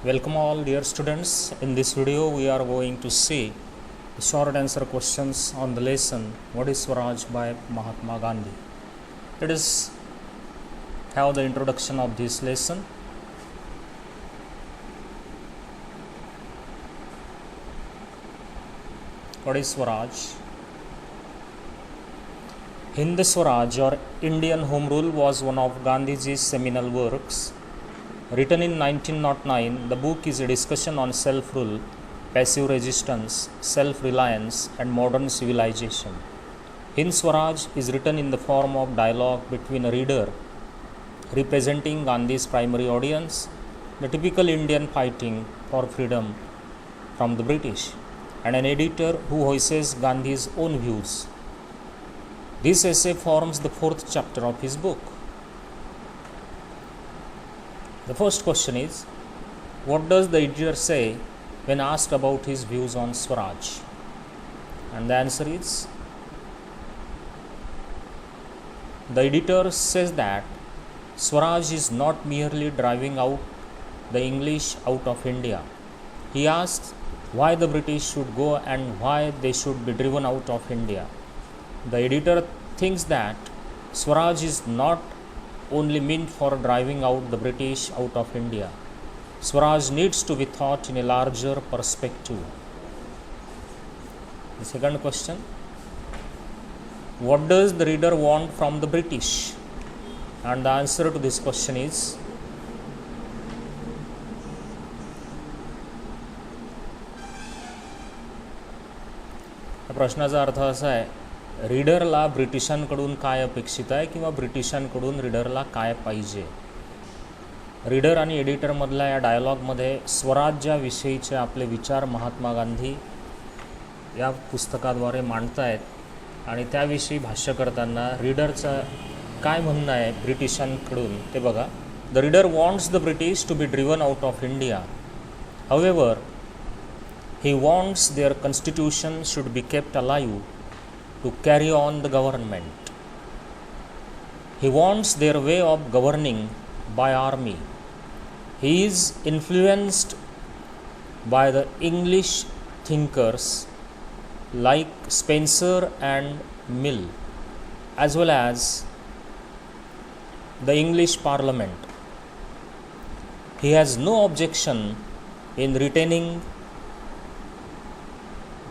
Welcome all dear students. In this video we are going to see the short answer questions on the lesson What is Swaraj by Mahatma Gandhi. Let us have the introduction of this lesson. What is Swaraj? Hind Swaraj or Indian Home Rule was one of Gandhiji's seminal works. Written in 1909, the book is a discussion on self-rule, passive resistance, self-reliance and modern civilization. Hind Swaraj is written in the form of dialogue between a reader representing Gandhi's primary audience, the typical Indian fighting for freedom from the British, and an editor who voices Gandhi's own views. This essay forms the fourth chapter of his book. The first question is, what does the editor say when asked about his views on Swaraj? And the answer is, the editor says that Swaraj is not merely driving out the English out of India. He asks why the British should go and why they should be driven out of India. The editor thinks that Swaraj is not only meant for driving out the British out of India. Swaraj needs to be thought in a larger perspective. The second question, what does the reader want from the British? And the answer to this question is, प्रश्नाचा अर्थ असा आहे, रीडरला ब्रिटिशांकडून काय अपेक्षित आहे किंवा ब्रिटिशांकडून रीडरला काय पाहिजे. Reader आणि एडिटरमधल्या या डायलॉगमध्ये स्वराज्याविषयीचे आपले विचार महात्मा गांधी या पुस्तकाद्वारे मांडतायत आणि त्याविषयी भाष्य करताना रीडरचं काय म्हणणं आहे ब्रिटिशांकडून ते बघा. The reader wants the British to be driven out of India. However he wants their constitution should be kept alive to carry on the government. He wants their way of governing by army. He is influenced by the English thinkers like Spencer and Mill, as well as the English Parliament. He has no objection in retaining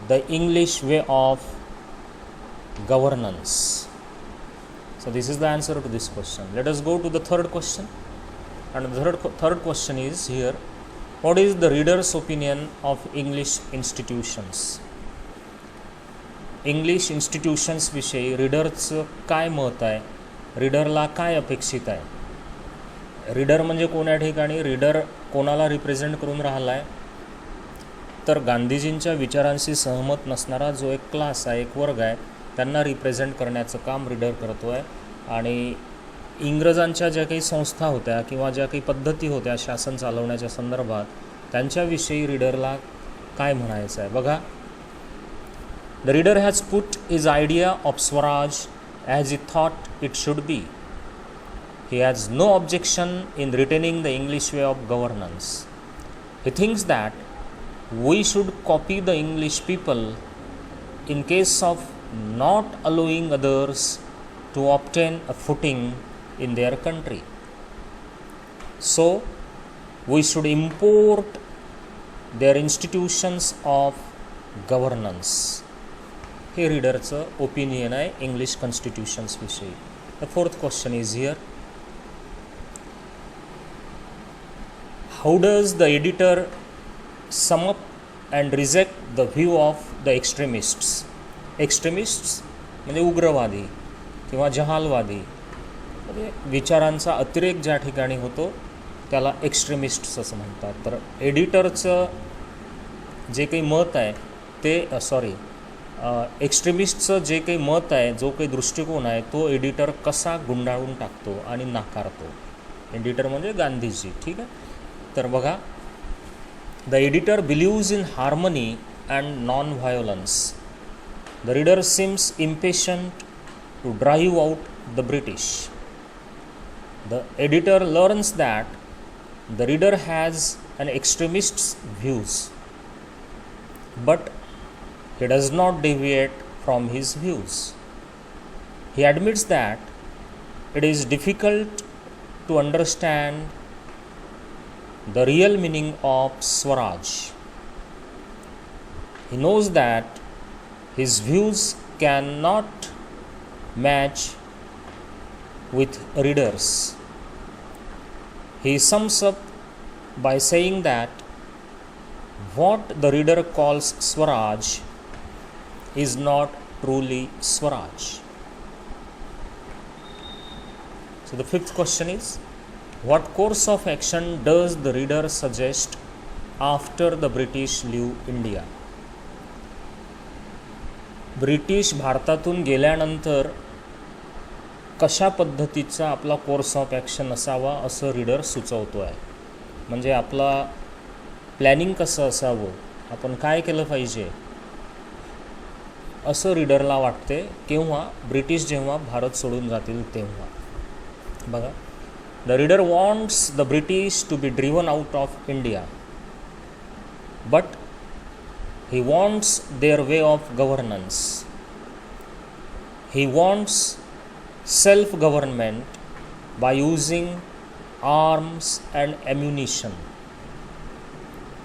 the English way of governance. So this is the answer to this question. Let us go to the third question. And the third question is here, what is the reader's opinion of English institutions? English institutions विषयी रीडरचं काय मत आहे, रीडरला काय अपेक्षित आहे. Reader म्हणजे कोण या ठिकाणी, रीडर कोणाला रिप्रेझेंट करून राहिला आहे, तर गांधीजींच्या विचारांशी सहमत नसणारा जो एक क्लास आहे, एक वर्ग आहे, त्यांना रिप्रेझेंट करण्याचं काम रीडर करतो आहे. आणि इंग्रजांच्या ज्या काही संस्था होत्या किंवा ज्या काही पद्धती होत्या शासन चालवण्याच्या संदर्भात त्यांच्याविषयी रीडरला काय म्हणायचं आहे बघा. The reader has put his idea of swaraj as he thought it should be. He has no objection in retaining the English way of governance. He thinks that we should copy the English people in case of not allowing others to obtain a footing in their country. So, we should import their institutions of governance. हे रीडरचं opinion आहे English constitutions विषयी. The fourth question is here, how does the editor sum up and reject the view of the extremists? एक्स्ट्रीमिस्ट्स म्हणजे उग्रवादी किंवा जहालवादी, म्हणजे विचारांचा अतिरेक ज्या ठिकाणी होतो त्याला एक्स्ट्रीमिस्ट्स असं म्हणतात. तर एडिटरचं जे काही मत आहे ते एक्स्ट्रीमिस्टचं जे काही मत आहे, जो काही दृष्टिकोन आहे, तो एडिटर कसा गुंडाळून टाकतो आणि नाकारतो. एडिटर म्हणजे गांधीजी. ठीक आहे, तर बघा, the editor believes in harmony and non-violence. The reader seems impatient to drive out the British. The editor learns that The reader has an extremist's views, but he does not deviate from his views. He admits that it is difficult to understand the real meaning of Swaraj. He knows that his views cannot match with readers. He sums up by saying that what the reader calls Swaraj is not truly Swaraj. So the fifth question is, what course of action does the reader suggest after the British leave India? British भारतातून गेल्यानंतर कशा पद्धतीचा आपला course of action असावा असं reader सुचवतो आहे. म्हणजे आपला प्लॅनिंग कसं असावं, आपण काय केलं पाहिजे असं रीडरला वाटते केव्हा ब्रिटिश जेव्हा भारत सोडून जातील तेव्हा. बघा, the reader wants the British to be driven out of India, but he wants their way of governance. He wants self-government by using arms and ammunition.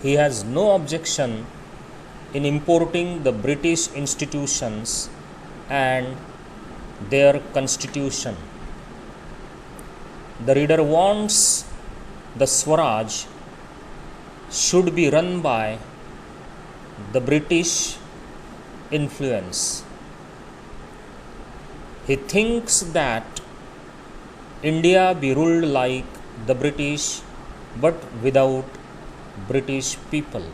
He has no objection in importing the British institutions and their constitution. The reader wants the Swaraj should be run by the British influence. He thinks that India be ruled like the British but without British people.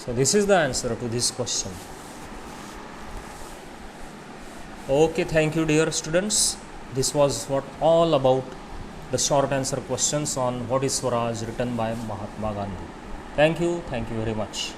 So this is the answer to this question. Okay, thank you dear students. This was all about the short answer questions on what is Swaraj written by Mahatma Gandhi. Thank you very much.